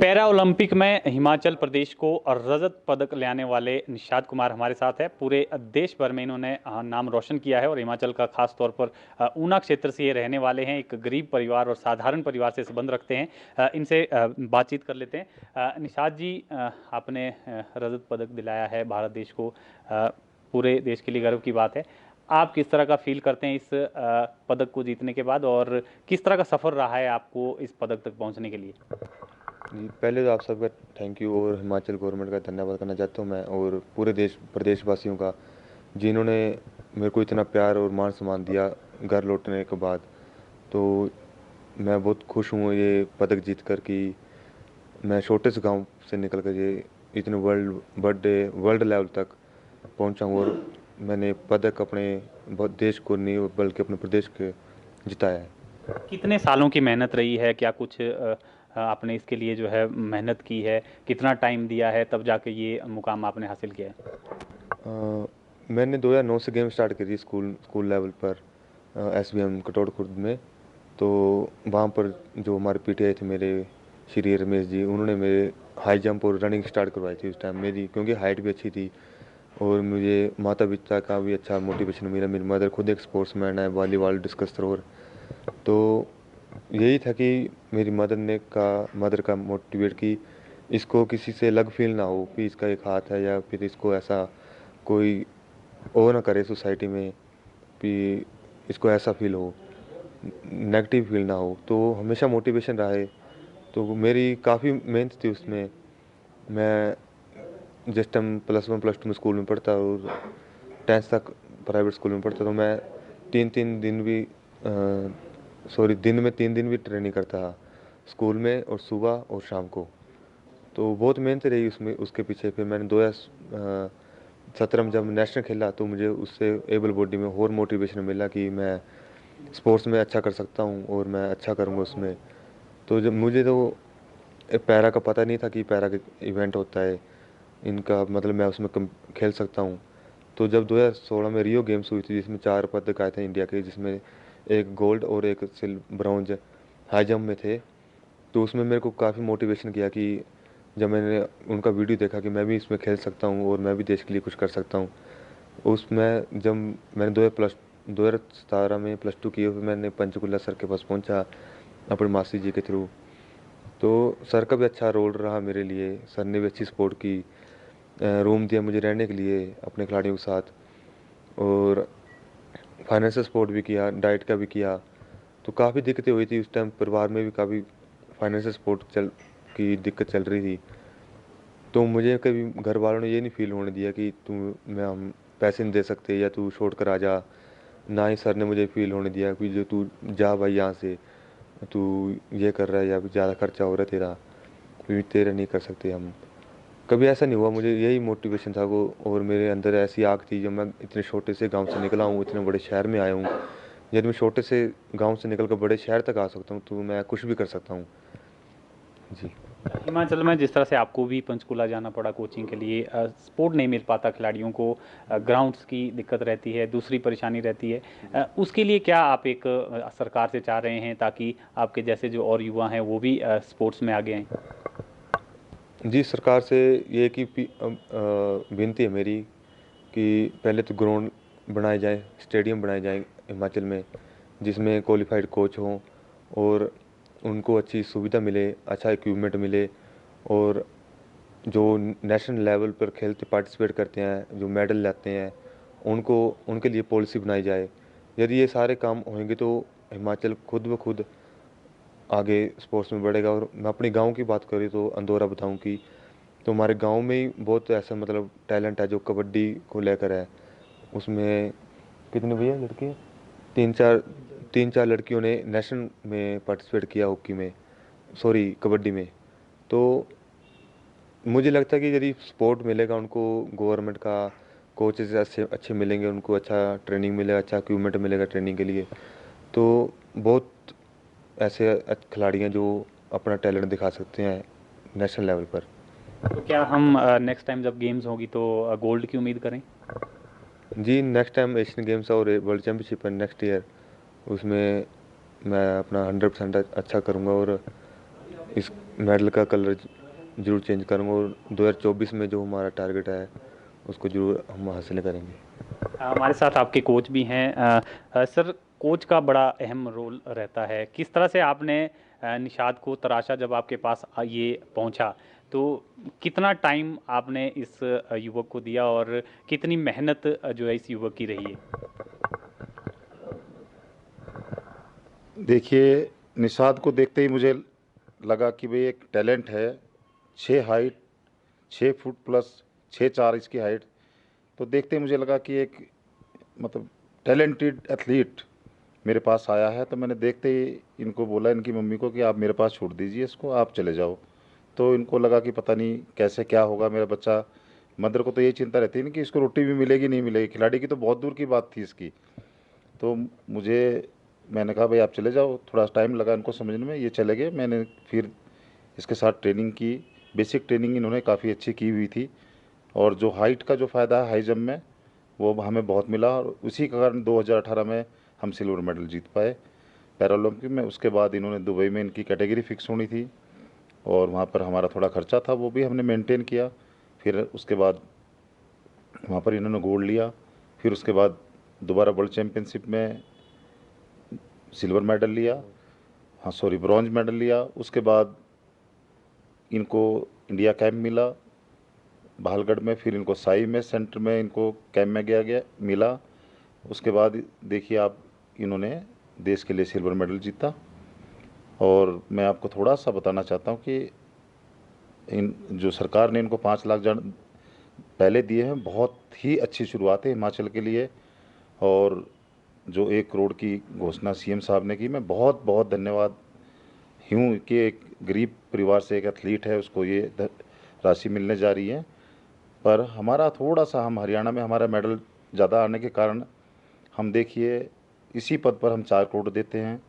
Para Olympic में हिमाचल प्रदेश को रजत पदक लाने वाले निशात कुमार हमारे साथ है। पूरे देश भर में इन्होंने नाम रोशन किया है और हिमाचल का खास तौर पर ऊना क्षेत्र से ये रहने वाले हैं। एक गरीब परिवार और साधारण परिवार से संबंध रखते हैं। इनसे बातचीत कर लेते हैं। निशात जी, आपने रजत पदक दिलाया है भारत देश को। पूरे देश के लिए गर्व की बात है। आप किस तरह का फील करते हैं इस पदक को जीतने के बाद, और किस तरह का सफ़र रहा है आपको इस पदक तक पहुंचने के लिए? जी, पहले तो आप सबका थैंक यू और हिमाचल गवर्नमेंट का धन्यवाद करना चाहता हूँ मैं, और पूरे देश प्रदेशवासियों का, जिन्होंने मेरे को इतना प्यार और मान सम्मान दिया घर लौटने के बाद। तो मैं बहुत खुश हूँ ये पदक जीत कर कि मैं छोटे से गांव से निकल कर ये इतने वर्ल्ड लेवल तक पहुँचा हूँ, और मैंने पदक अपने देश को नहीं बल्कि अपने प्रदेश के जिताया है। कितने सालों की मेहनत रही है? क्या कुछ आपने इसके लिए जो है मेहनत की है? कितना टाइम दिया है तब जाके ये मुकाम आपने हासिल किया है? अ, मैंने 2009 से गेम स्टार्ट करी स्कूल स्कूल लेवल पर, SBM कटौड़ खुर्द में। तो वहाँ पर जो हमारे पीटीआई थे मेरे, श्री रमेश जी, उन्होंने मेरे हाई जंप और रनिंग स्टार्ट करवाई थी उस टाइम मेरी, क्योंकि हाइट भी अच्छी थी और मुझे माता पिता का भी अच्छा मोटिवेशन मिला। मेरी मदर खुद एक स्पोर्ट्समैन है, वॉलीबॉल, डिस्कस थ्रोअर। तो यही था कि मेरी मदर का मोटिवेट कि इसको किसी से अलग फील ना हो कि इसका एक हाथ है, या फिर इसको ऐसा कोई वो ना करे सोसाइटी में कि इसको ऐसा फील हो, नेगेटिव फील ना हो। तो हमेशा मोटिवेशन रहा है। तो मेरी काफ़ी मेहनत थी उसमें। मैं जिस टाइम +1 +2 में स्कूल में पढ़ता और 10th तक प्राइवेट स्कूल में पढ़ता, तो मैं तीन तीन दिन भी दिन में 3 दिन भी ट्रेनिंग करता था, स्कूल में और सुबह और शाम को। तो बहुत मेहनत रही उसमें, उसके पीछे। फिर मैंने 2017 में जब नेशनल खेला तो मुझे उससे एबल बॉडी में और मोटिवेशन मिला कि मैं स्पोर्ट्स में अच्छा कर सकता हूँ और मैं अच्छा करूँगा उसमें। तो जब मुझे तो पैरा का पता नहीं था कि पैरा का इवेंट होता है इनका, मतलब मैं उसमें खेल सकता हूँ। तो जब 2016 में रियो गेम्स हुई थी, जिसमें 4 पदक आए थे इंडिया के, जिसमें एक गोल्ड और एक ब्रॉन्ज हाई जंप में थे। तो उसमें मेरे को काफ़ी मोटिवेशन किया कि जब मैंने उनका वीडियो देखा कि मैं भी इसमें खेल सकता हूँ और मैं भी देश के लिए कुछ कर सकता हूँ। उसमें जब मैंने 2017 में +2 किए, फिर मैंने पंचकुला सर के पास पहुँचा अपने मासी जी के थ्रू। तो सर का भी अच्छा रोल रहा मेरे लिए, सर ने भी अच्छी सपोर्ट की, रूम दिया मुझे रहने के लिए अपने खिलाड़ियों के साथ, और फाइनेंशियल सपोर्ट भी किया, डाइट का भी किया। तो काफ़ी दिक्कतें हुई थी उस टाइम, परिवार में भी काफ़ी फाइनेंशियल सपोर्ट की दिक्कत चल रही थी। तो मुझे कभी घर वालों ने ये नहीं फील होने दिया कि तू मैं हम पैसे नहीं दे सकते या तू छोड़ कर आ जा। ना ही सर ने मुझे फील होने दिया कि जो तू जा भाई यहाँ से, तू ये कर रहा है या ज़्यादा खर्चा हो रहा है तेरा, फिर तेरा नहीं कर सकते हम। कभी ऐसा नहीं हुआ, मुझे यही मोटिवेशन था वो। और मेरे अंदर ऐसी आग थी, जब मैं इतने छोटे से गांव से निकला हूँ, इतने बड़े शहर में आया हूँ। यदि मैं छोटे से गांव से निकल कर बड़े शहर तक आ सकता हूँ तो मैं कुछ भी कर सकता हूँ। जी। हिमाचल में जिस तरह से आपको भी पंचकुला जाना पड़ा कोचिंग के लिए, सपोर्ट नहीं मिल पाता खिलाड़ियों को, ग्राउंड्स की दिक्कत रहती है, दूसरी परेशानी रहती है, उसके लिए क्या आप एक सरकार से चाह रहे हैं ताकि आपके जैसे जो और युवा हैं वो भी स्पोर्ट्स में आगे आएँ? जी, सरकार से ये कि विनती है मेरी कि पहले तो ग्राउंड बनाए जाए, स्टेडियम बनाए जाए हिमाचल में, जिसमें क्वालिफाइड कोच हों और उनको अच्छी सुविधा मिले, अच्छा इक्विपमेंट मिले, और जो नेशनल लेवल पर खेलते पार्टिसिपेट करते हैं, जो मेडल लाते हैं, उनको उनके लिए पॉलिसी बनाई जाए। यदि ये सारे काम होंगे तो हिमाचल खुद ब खुद आगे स्पोर्ट्स में बढ़ेगा। और मैं अपने गांव की बात करूँ तो अंदौरा बताऊं कि तो हमारे गांव में ही बहुत ऐसा मतलब टैलेंट है जो कबड्डी को लेकर है। उसमें कितने भैया लड़के, तीन चार तीन चार लड़कियों ने नेशनल में पार्टिसिपेट किया, हॉकी में, सॉरी कबड्डी में। तो मुझे लगता है कि यदि सपोर्ट मिलेगा उनको, गवर्नमेंट का कोचेज अच्छे अच्छे मिलेंगे, उनको अच्छा ट्रेनिंग मिलेगा, अच्छा इक्विपमेंट मिलेगा ट्रेनिंग के लिए, तो बहुत ऐसे खिलाड़ी हैं जो अपना टैलेंट दिखा सकते हैं नेशनल लेवल पर। तो क्या हम नेक्स्ट टाइम जब गेम्स होगी तो गोल्ड की उम्मीद करें? जी, नेक्स्ट टाइम एशियन गेम्स और वर्ल्ड चैम्पियनशिप है नेक्स्ट ईयर, उसमें मैं अपना 100% अच्छा करूँगा और इस मेडल का कलर ज़रूर चेंज करूँगा और 2024 में जो हमारा टारगेट है उसको ज़रूर हम हासिल करेंगे। हमारे साथ आपके कोच भी हैं। सर, कोच का बड़ा अहम रोल रहता है। किस तरह से आपने निषाद को तराशा जब आपके पास ये पहुंचा, तो कितना टाइम आपने इस युवक को दिया और कितनी मेहनत जो है इस युवक की रही है? देखिए, निषाद को देखते ही मुझे लगा कि भाई एक टैलेंट है। 6 हाइट, 6 फुट प्लस 6'4" इसकी हाइट। तो देखते ही मुझे लगा कि एक मतलब टैलेंटेड एथलीट मेरे पास आया है। तो मैंने देखते ही इनको बोला, इनकी मम्मी को, कि आप मेरे पास छोड़ दीजिए इसको, आप चले जाओ। तो इनको लगा कि पता नहीं कैसे क्या होगा मेरा बच्चा। मदर को तो ये चिंता रहती है ना कि इसको रोटी भी मिलेगी नहीं मिलेगी। खिलाड़ी की तो बहुत दूर की बात थी इसकी। तो मैंने कहा भाई आप चले जाओ। थोड़ा टाइम लगा इनको समझने में, ये चले गए। मैंने फिर इसके साथ ट्रेनिंग की। बेसिक ट्रेनिंग इन्होंने काफ़ी अच्छी की हुई थी और जो हाइट का जो फ़ायदा है हाई जंप में, वो हमें बहुत मिला और उसी के कारण 2018 में हम सिल्वर मेडल जीत पाए पैरालंपिक में। उसके बाद इन्होंने दुबई में इनकी कैटेगरी फिक्स होनी थी और वहाँ पर हमारा थोड़ा खर्चा था, वो भी हमने मेंटेन किया। फिर उसके बाद वहाँ पर इन्होंने गोल्ड लिया। फिर उसके बाद दोबारा वर्ल्ड चैम्पियनशिप में सिल्वर मेडल लिया, ब्रॉन्ज मेडल लिया। उसके बाद इनको इंडिया कैंप मिला भालगढ़ में, फिर इनको साई में सेंटर में इनको कैंप में गया मिला। उसके बाद देखिए आप, इन्होंने देश के लिए सिल्वर मेडल जीता। और मैं आपको थोड़ा सा बताना चाहता हूँ कि जो सरकार ने इनको 5 लाख पहले दिए हैं, बहुत ही अच्छी शुरुआत है हिमाचल के लिए। और जो 1 करोड़ की घोषणा सीएम साहब ने की, मैं बहुत बहुत धन्यवाद हूँ कि एक गरीब परिवार से एक एथलीट है, उसको ये राशि मिलने जा रही है। पर हमारा थोड़ा सा, हम हरियाणा में हमारा मेडल ज़्यादा आने के कारण हम देखिए इसी पद पर हम 4 करोड़ देते हैं,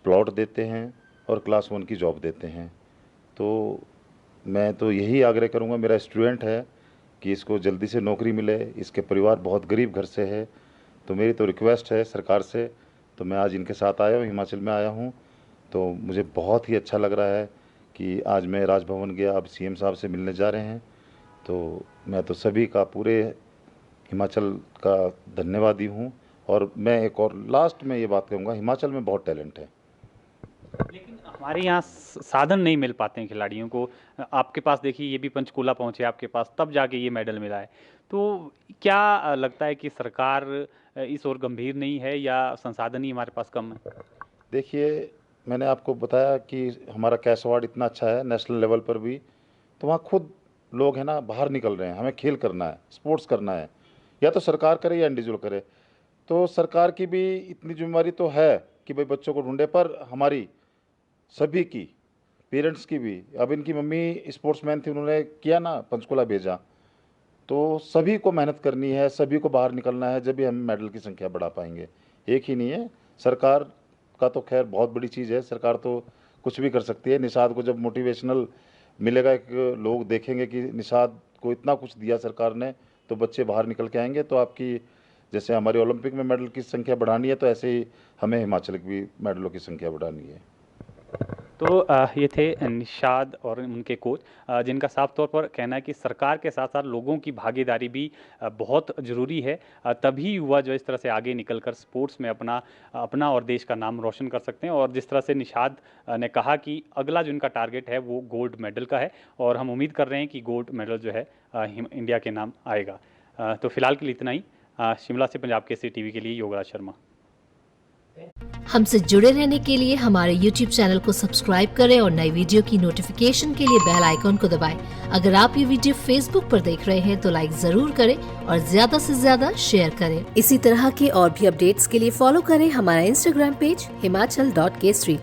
प्लॉट देते हैं और क्लास 1 की जॉब देते हैं। तो मैं तो यही आग्रह करूँगा, मेरा स्टूडेंट है, कि इसको जल्दी से नौकरी मिले। इसके परिवार बहुत गरीब घर से है। तो मेरी तो रिक्वेस्ट है सरकार से। तो मैं आज इनके साथ आया हूँ, हिमाचल में आया हूँ। तो मुझे बहुत ही अच्छा लग रहा है कि आज मैं राजभवन गया, अब सीएम साहब से मिलने जा रहे हैं। तो मैं तो सभी का, पूरे हिमाचल का धन्यवादी हूँ। और मैं एक और लास्ट में ये बात कहूँगा, हिमाचल में बहुत टैलेंट है, लेकिन हमारे यहाँ साधन नहीं मिल पाते हैं खिलाड़ियों को। आपके पास देखिए, ये भी पंचकूला पहुँचे आपके पास, तब जाके ये मेडल मिला है। तो क्या लगता है कि सरकार इस ओर गंभीर नहीं है या संसाधन ही हमारे पास कम है? देखिए मैंने आपको बताया कि हमारा कैश अवार्ड इतना अच्छा है नेशनल लेवल पर भी। तो वहाँ खुद लोग हैं ना, बाहर निकल रहे हैं। हमें खेल करना है, स्पोर्ट्स करना है, या तो सरकार करे या इंडिविजुअल करे। तो सरकार की भी इतनी जिम्मेवारी तो है कि भाई बच्चों को ढूंढे, पर हमारी सभी की, पेरेंट्स की भी। अब इनकी मम्मी स्पोर्ट्समैन थी, उन्होंने किया ना, पंचकुला भेजा। तो सभी को मेहनत करनी है, सभी को बाहर निकलना है, जब भी हम मेडल की संख्या बढ़ा पाएंगे। एक ही नहीं है। सरकार का तो खैर बहुत बड़ी चीज़ है, सरकार तो कुछ भी कर सकती है। निषाद को जब मोटिवेशनल मिलेगा, एक लोग देखेंगे कि निषाद को इतना कुछ दिया सरकार ने, तो बच्चे बाहर निकल के आएंगे। तो आपकी, जैसे हमारी ओलंपिक में मेडल की संख्या बढ़ानी है, तो ऐसे ही हमें हिमाचल की भी मेडलों की संख्या बढ़ानी है। तो ये थे निषाद और उनके कोच, जिनका साफ तौर पर कहना है कि सरकार के साथ साथ लोगों की भागीदारी भी बहुत ज़रूरी है। तभी युवा जो इस तरह से आगे निकलकर स्पोर्ट्स में अपना और देश का नाम रोशन कर सकते हैं। और जिस तरह से निषाद ने कहा कि अगला जो इनका टारगेट है वो गोल्ड मेडल का है, और हम उम्मीद कर रहे हैं कि गोल्ड मेडल जो है इंडिया के नाम आएगा। तो फिलहाल के लिए इतना ही। शिमला से पंजाब केसरी टीवी के लिए योगराज शर्मा। हमसे जुड़े रहने के लिए हमारे YouTube चैनल को सब्सक्राइब करें और नई वीडियो की नोटिफिकेशन के लिए बेल आइकॉन को दबाएं। अगर आप ये वीडियो Facebook पर देख रहे हैं तो लाइक जरूर करें और ज्यादा से ज्यादा शेयर करें। इसी तरह के और भी अपडेट्स के लिए फॉलो करें हमारा Instagram पेज himachal.kesri।